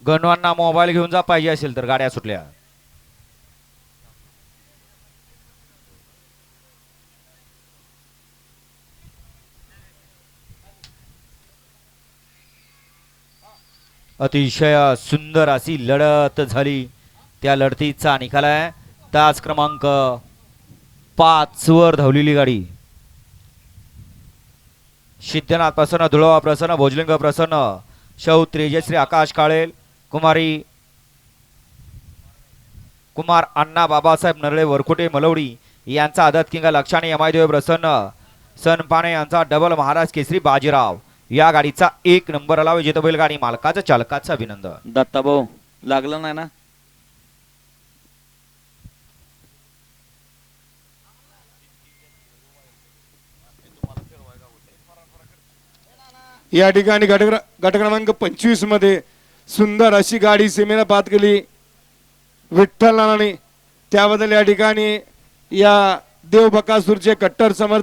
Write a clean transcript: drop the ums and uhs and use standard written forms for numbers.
गणवांना mobile घेऊन जा पाहिजे असेल तर गाड्या सुटल्या. अतिशय सुंदर अशी लढत झाली. त्या लढतीचा निकाल आहे तास क्रमांक 5 वर धावलेली गाडी. सिद्धनाथ प्रसन्न, धुळवा प्रसन्न, भोजलिंग प्रसन्न, शौ तेजश्री आकाश काळेल, कुमार अण्णा बाबासाहेब नरळे वरकुटे मलवडी यांचा आदत किंग लक्षाने यमाईदेव प्रसन्न, सनपाने यांचा डबल महाराज केसरी बाजीराव या गाडीचा 1 नंबर आला. विजेता बैलगाडी मालकाचं चालकाचं अभिनंदन. दत्ताभाऊ लागलं नाही ना. या ठिकाणी गट क्रमांक 25 मध्ये सुंदर अशी गाडी सीमेला पात केली विठ्ठल नानाने, त्याबद्दल या ठिकाणी या देव बकासूरचे कट्टर समर्थ